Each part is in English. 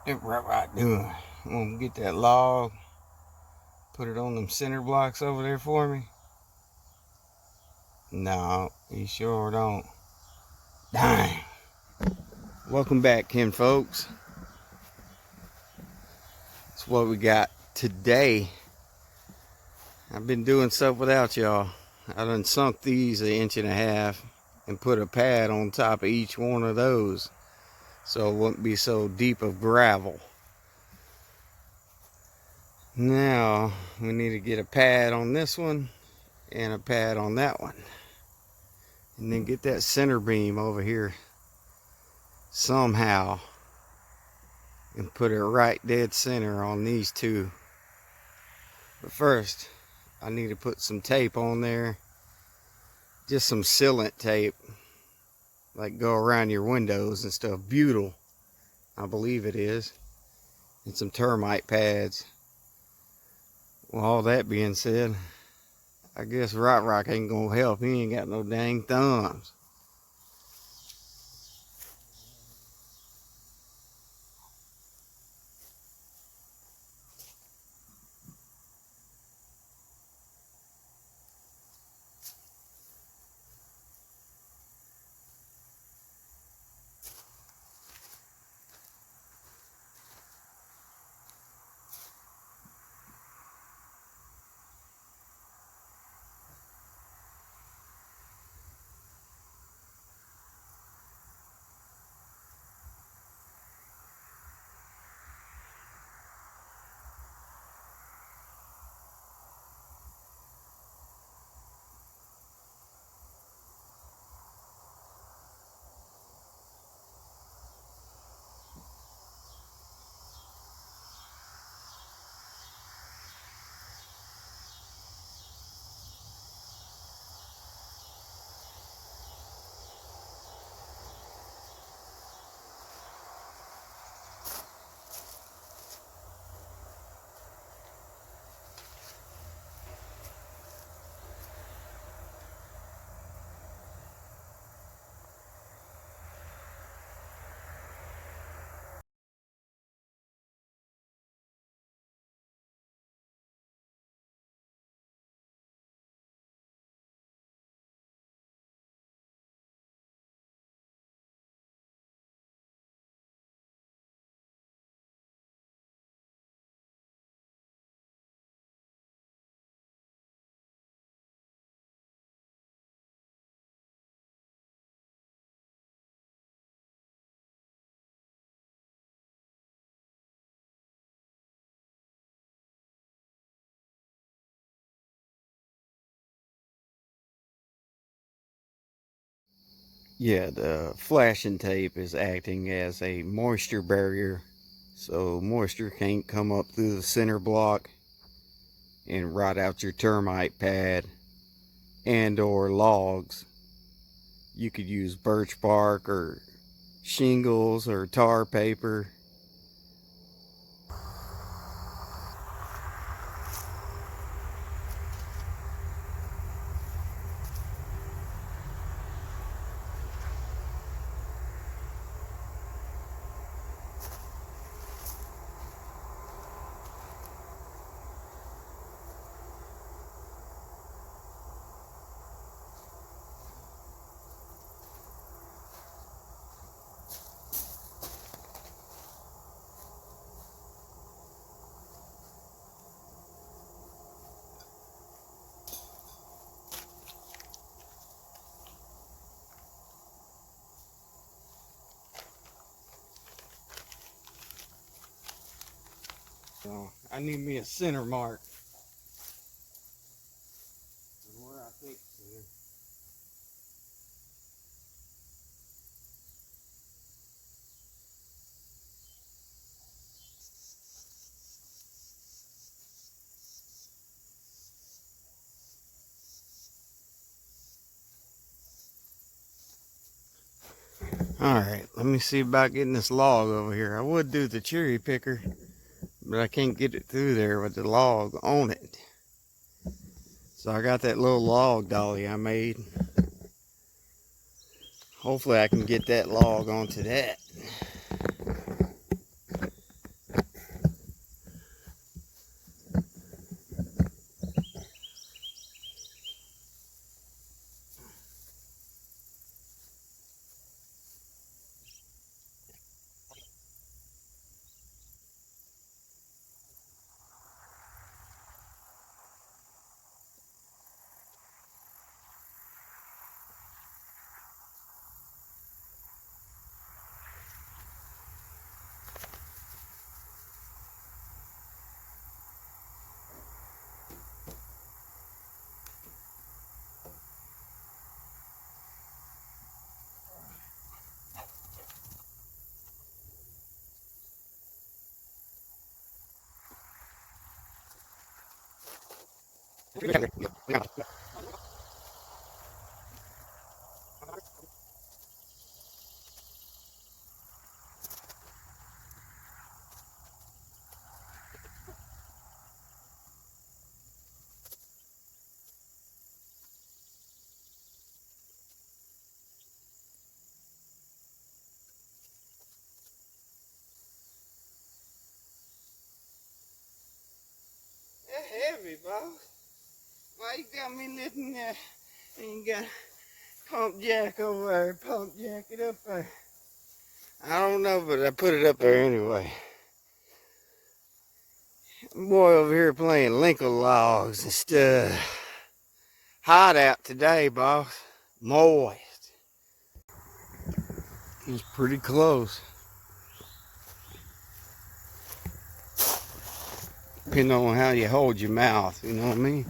That's what I'm doing. I'm gonna get that log, put it on them center blocks over there for me. No, you sure don't. Dang. Welcome back, kin folks. That's what we got today. I've been doing stuff without y'all. I done sunk these 1.5 inches and put a pad on top of each one of those so it wouldn't be so deep of gravel. Now we need to get a pad on this one and a pad on that one, and then get that center beam over here somehow and put it right dead center on these two. But first I need to put some tape on there, just some sealant tape, like go around your windows and stuff. Butyl, I believe it is, and some termite pads. Well, all that being said, I guess Rock ain't gonna help. He ain't got no dang thumbs. Yeah, the flashing tape is acting as a moisture barrier, so moisture can't come up through the center block and rot out your termite pad and or logs. You could use birch bark or shingles or tar paper. So I need me a center mark where I think so. Alright, let me see about getting this log over here. I would do the cherry picker, but I can't get it through there with the log on it. So I got that little log dolly I made. Hopefully I can get that log onto that. Heavy, boss. Why you got me lifting there? And you got pump jack over there, pump jack it up there. I don't know, but I put it up there anyway. Boy over here playing Lincoln logs and stuff. Hot out today, boss. Moist. It's pretty close. Depending on how you hold your mouth, you know what I mean?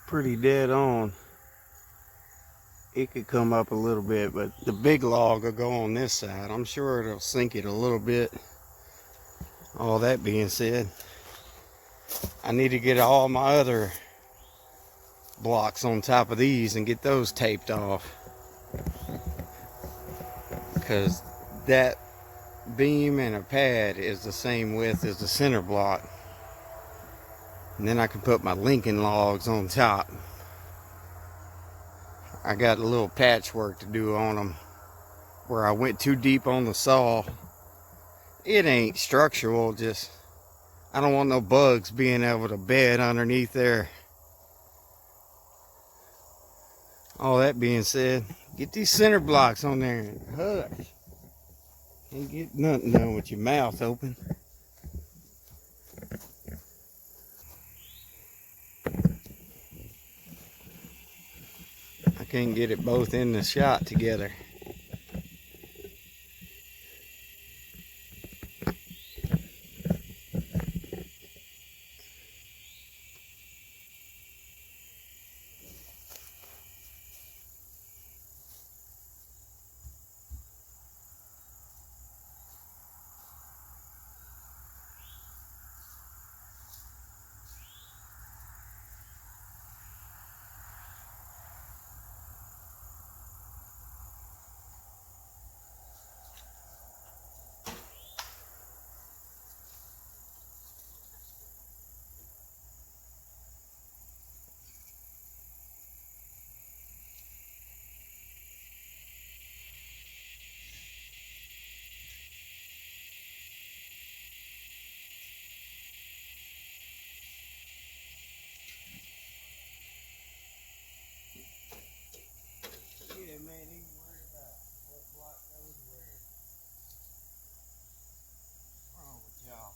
Pretty dead on. It could come up a little bit, but the big log will go on this side. I'm sure it'll sink it a little bit. All that being said, I need to get all my other blocks on top of these and get those taped off, because that beam and a pad is the same width as the center block, and then I can put my Lincoln logs on top. I got a little patchwork to do on them where I went too deep on the saw. It ain't structural, just I don't want no bugs being able to bed underneath there. All that being said, get these center blocks on there and hush. Can't get nothing done with your mouth open. I can't get it both in the shot together. Yeah, man, you can worry about what block goes where. What's wrong with y'all?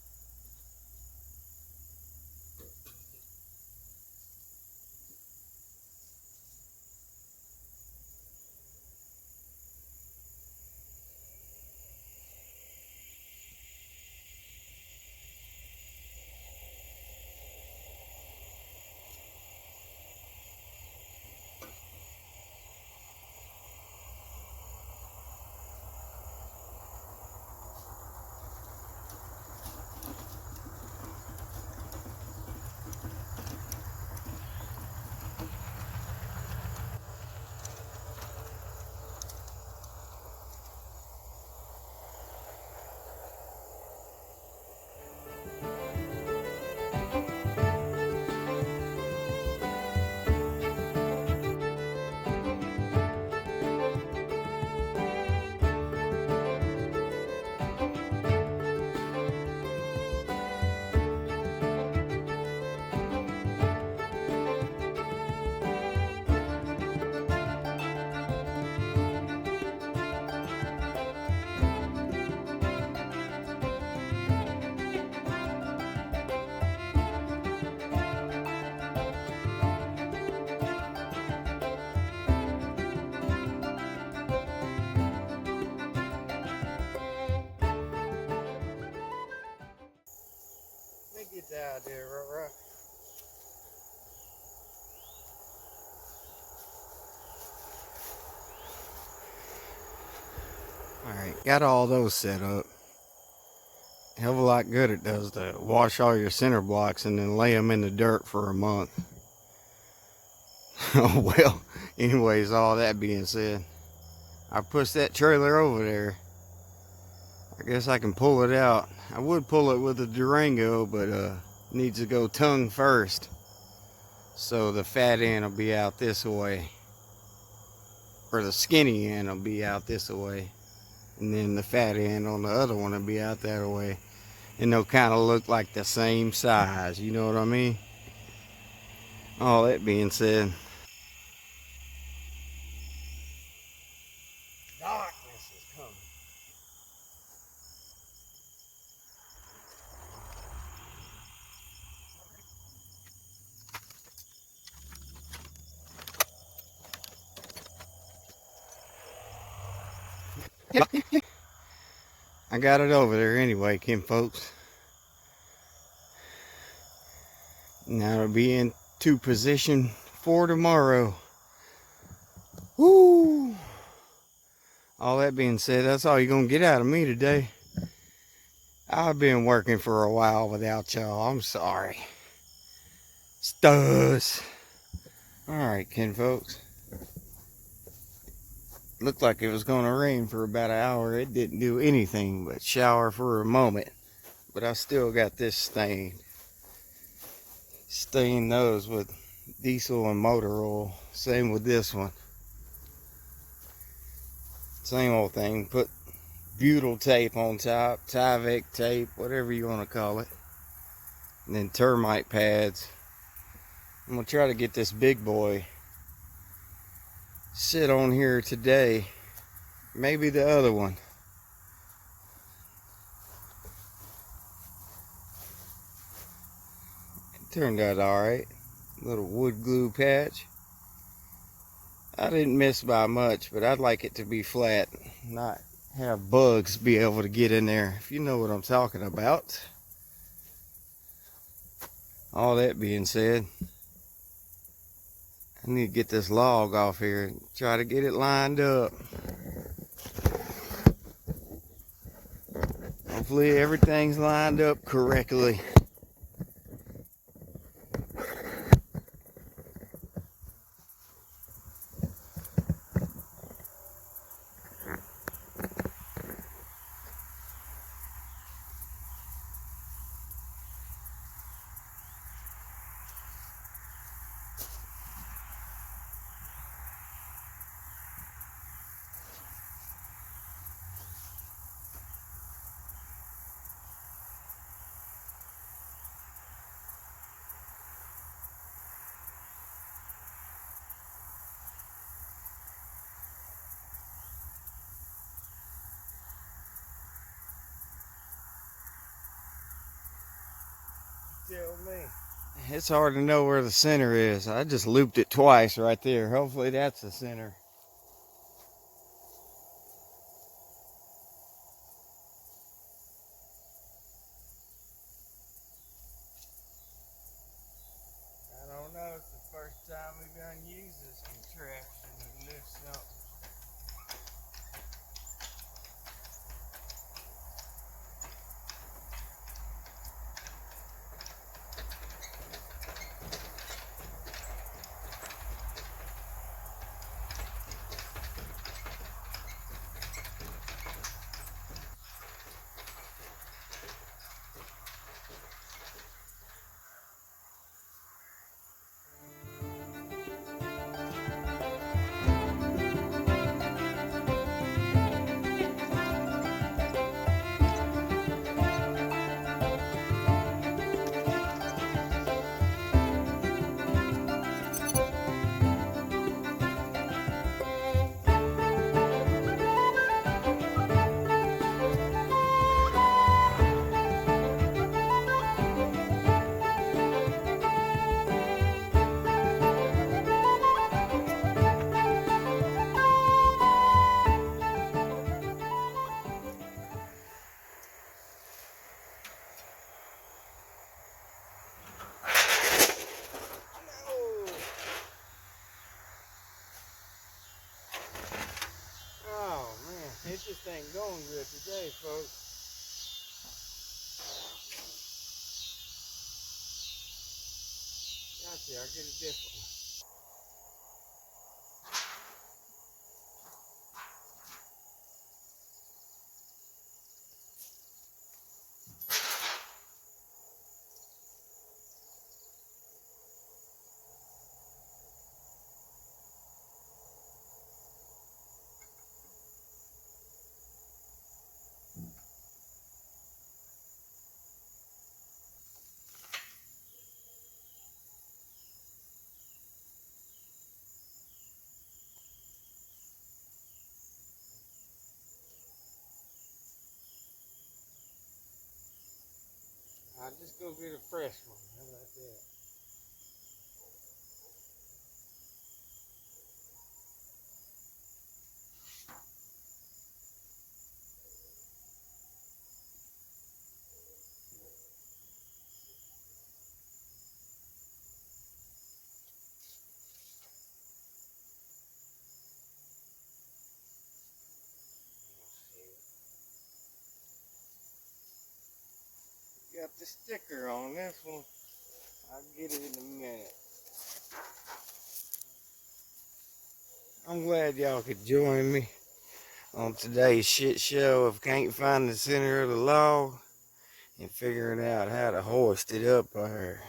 Let me get out there, right? Got all those set up. Hell of a lot good it does to wash all your center blocks and then lay them in the dirt for a month. Oh well, anyways, all that being said, I pushed that trailer over there. I guess I can pull it out. I would pull it with a Durango, but needs to go tongue first. So the fat end will be out this way. Or the skinny end will be out this way. And then the fat end on the other one will be out that way. And they'll kind of look like the same size, you know what I mean? All that being said, darkness is coming. I got it over there anyway, Kim folks. Now it'll be into position for tomorrow. Woo! All that being said, that's all you're gonna get out of me today. I've been working for a while without y'all. I'm sorry. Studs. Alright, Ken folks. Looked like it was gonna rain for about an hour. It didn't do anything but shower for a moment. But I still got this stain. Stain those with diesel and motor oil. Same with this one. Same old thing. Put butyl tape on top, Tyvek tape, whatever you want to call it. And then termite pads. I'm going to try to get this big boy sit on here today. Maybe the other one. It turned out alright. Little wood glue patch. I didn't miss by much, but I'd like it to be flat. Not have bugs be able to get in there, if you know what I'm talking about. All that being said, I need to get this log off here and try to get it lined up. Hopefully everything's lined up correctly. Tell me. It's hard to know where the center is. I just looped it twice right there. Hopefully that's the center. I don't know. It's the first time we've done used this contraption to lift something. just ain't going good today, folks. Gotcha, I'll get a different one. I'll just go get a fresh one. How about that? Got the sticker on this one. I'll get it in a minute. I'm glad y'all could join me on today's shit show of can't find the center of the log and figuring out how to hoist it up there.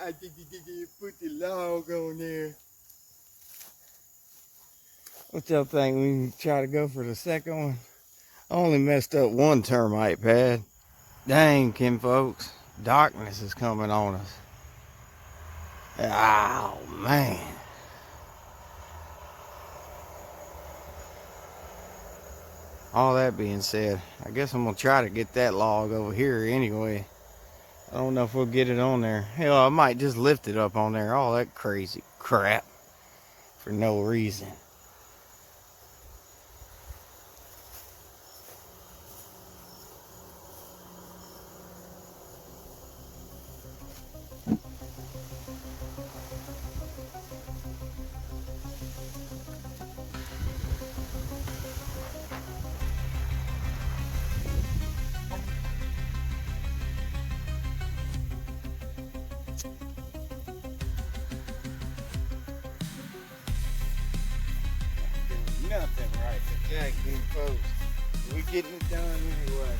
I think you put the log on there. What y'all think? We can try to go for the second one? I only messed up one termite pad. Dang, Kim folks. Darkness is coming on us. Oh, man. All that being said, I guess I'm going to try to get that log over here anyway. I don't know if we'll get it on there. Hell, I might just lift it up on there. All that crazy crap for no reason. Nothing right today, good folks. We getting it done anyway.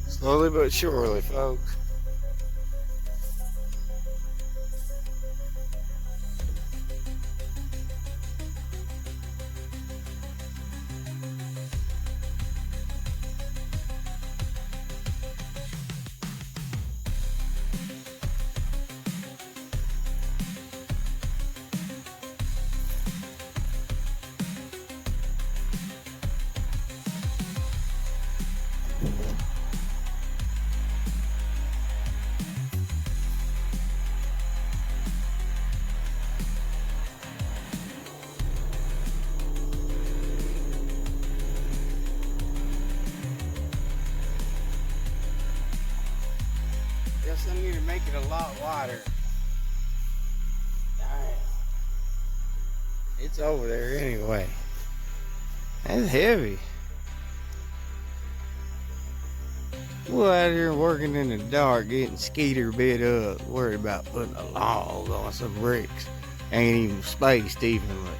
Slowly but surely, folks. make it a lot wider. Damn. It's over there anyway. That's heavy. We're out here working in the dark, getting skeeter bit up, worried about putting a log on some bricks. Ain't even spaced evenly.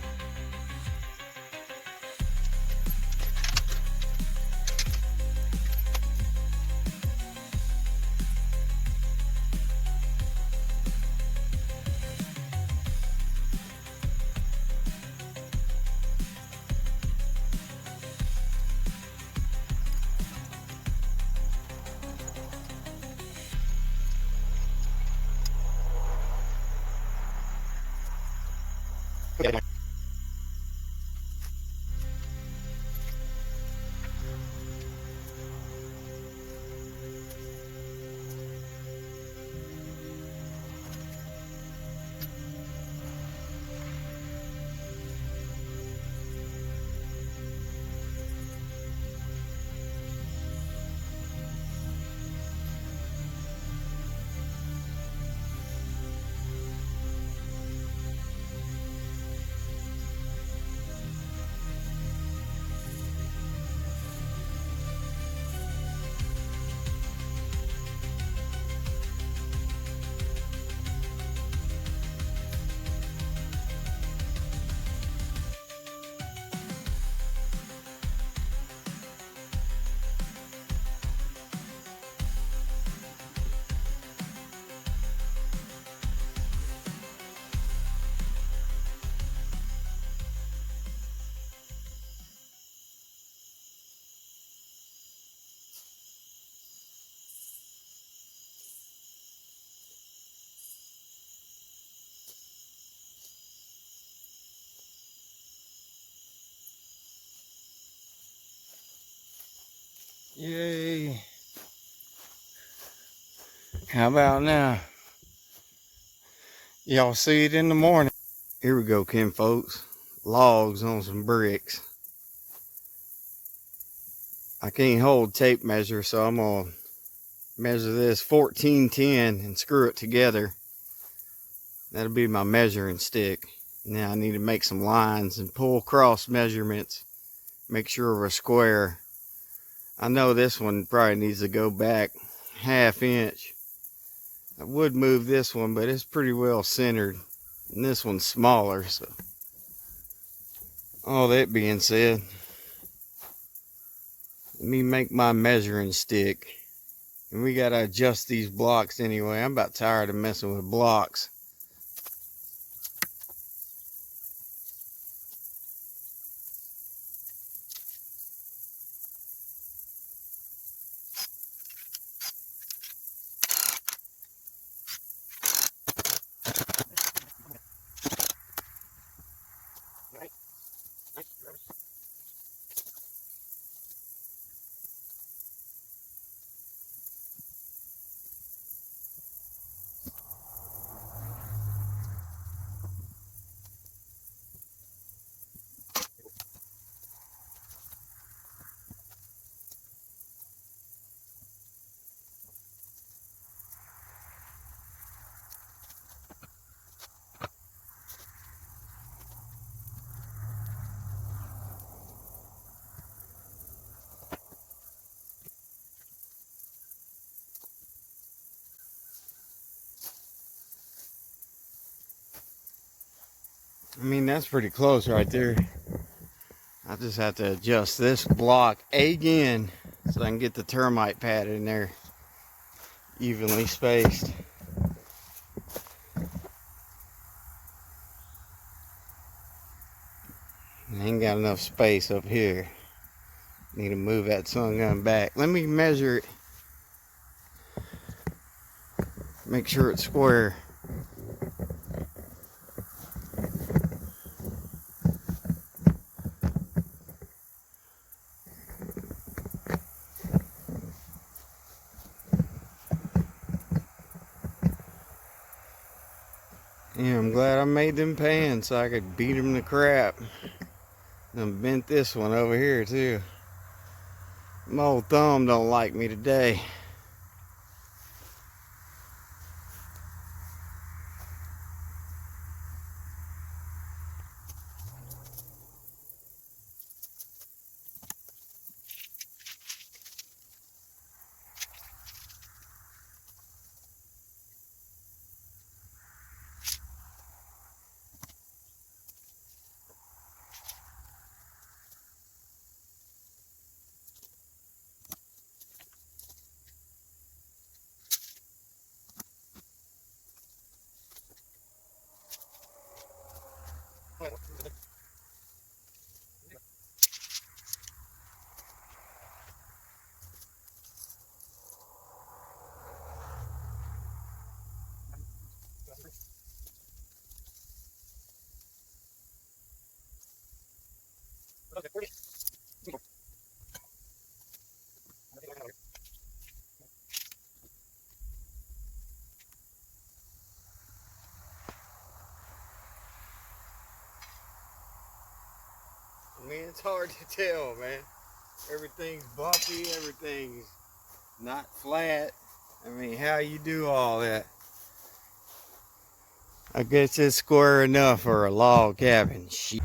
Yay. How about now? Y'all see it in the morning. Here we go, Ken folks. Logs on some bricks. I can't hold tape measure, so I'm gonna measure this 1410 and screw it together. That'll be my measuring stick. Now I need to make some lines and pull cross measurements. Make sure we're square. I know this one probably needs to go back ½ inch. I would move this one, but it's pretty well centered. And this one's smaller, so. All that being said, let me make my measuring stick. And we gotta adjust these blocks anyway. I'm about tired of messing with blocks. I mean, that's pretty close right there. I just have to adjust this block again so I can get the termite pad in there evenly spaced. I ain't got enough space up here. Need to move that sun gun back. Let me measure it. Make sure it's square. Yeah, I'm glad I made them pans so I could beat them to crap. And bent this one over here too. My old thumb don't like me today. I mean, it's hard to tell, man. Everything's bumpy, everything's not flat. I mean, how you do all that? I guess it's square enough for a log cabin. Shit.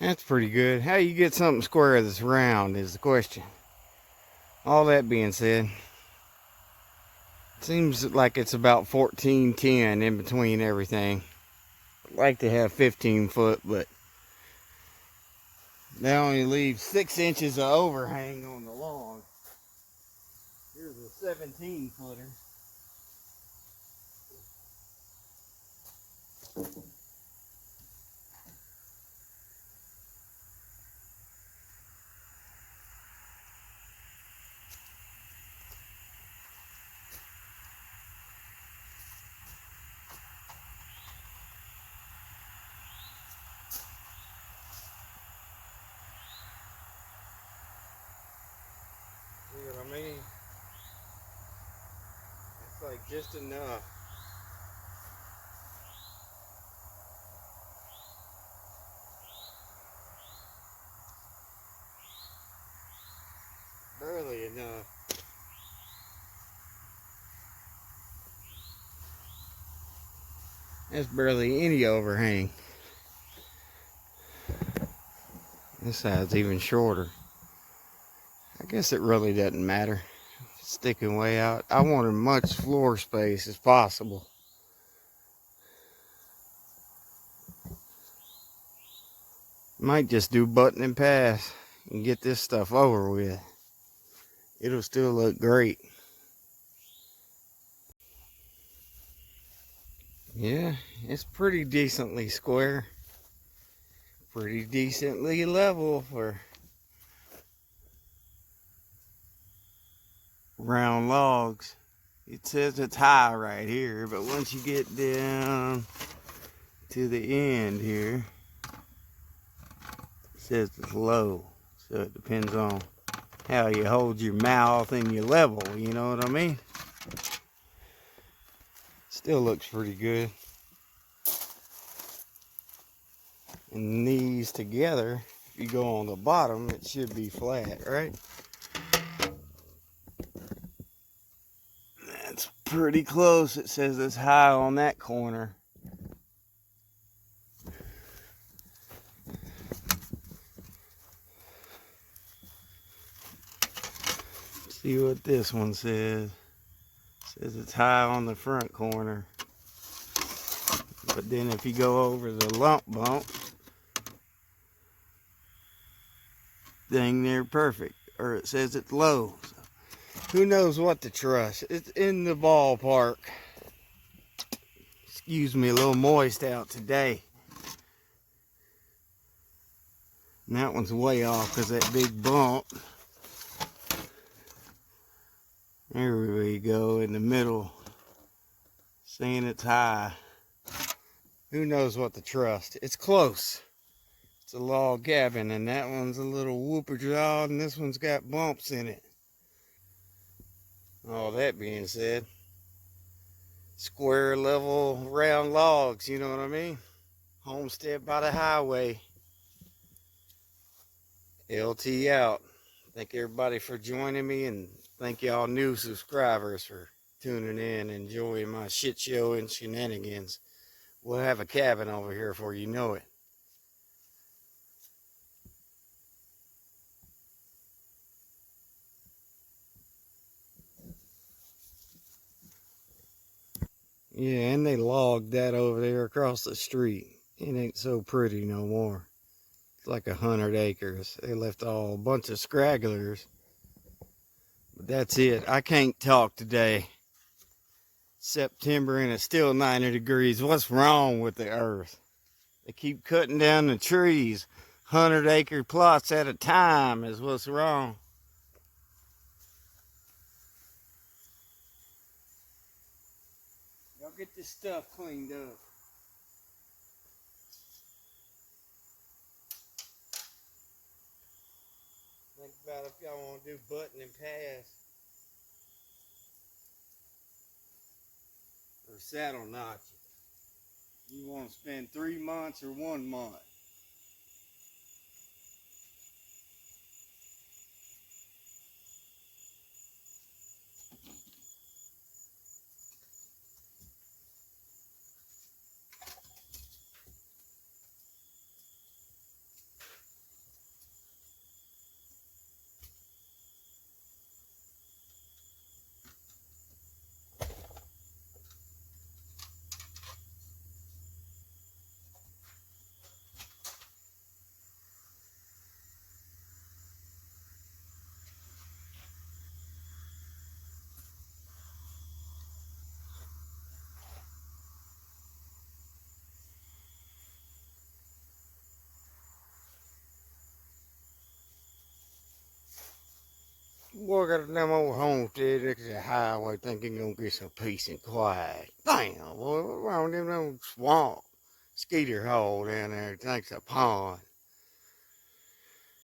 That's pretty good. How you get something square that's round is the question. All that being said, seems like it's about 1410 in between everything. I'd like to have 15 foot, but they only leave 6 inches of overhang on the log. Here's a 17 footer. See what I mean? It's like just enough. Barely enough. There's barely any overhang. This side's even shorter. I guess it really doesn't matter. It's sticking way out. I want as much floor space as possible. Might just do button and pass and get this stuff over with. It'll still look great. Yeah, it's pretty decently square. Pretty decently level for round logs. It says it's high right here, but once you get down to the end here, it says it's low. So it depends on how you hold your mouth and your level, you know what I mean? Still looks pretty good. And these together, if you go on the bottom, it should be flat, right? That's pretty close. It says it's high on that corner. See what this one says. It says it's high on the front corner. But then if you go over the lump bump, dang near perfect. Or it says it's low. So who knows what to trust? It's in the ballpark. Excuse me, a little moist out today. And that one's way off because that big bump. There we go in the middle. Saying it's high. Who knows what to trust? It's close. It's a log cabin, and that one's a little whooper jawed, and this one's got bumps in it. All that being said, square level round logs, you know what I mean? Homestead by the highway. LT out. Thank everybody for joining me, and thank y'all new subscribers for tuning in, enjoying my shit show and shenanigans. We'll have a cabin over here before you know it. Yeah, and they logged that over there across the street. It ain't so pretty no more. It's like 100 acres. They left a bunch of scragglers. But that's it. I can't talk today. September and it's still 90 degrees. What's wrong with the earth? They keep cutting down the trees. 100-acre plots at a time is what's wrong. Y'all get this stuff cleaned up. Think about if y'all want to do button and pass or saddle notch. You want to spend 3 months or 1 month? Boy, got a damn old homestead next to the highway thinking gonna get some peace and quiet. Damn, boy, what's wrong with them swamp? Skeeter hole down there, thinks a pond.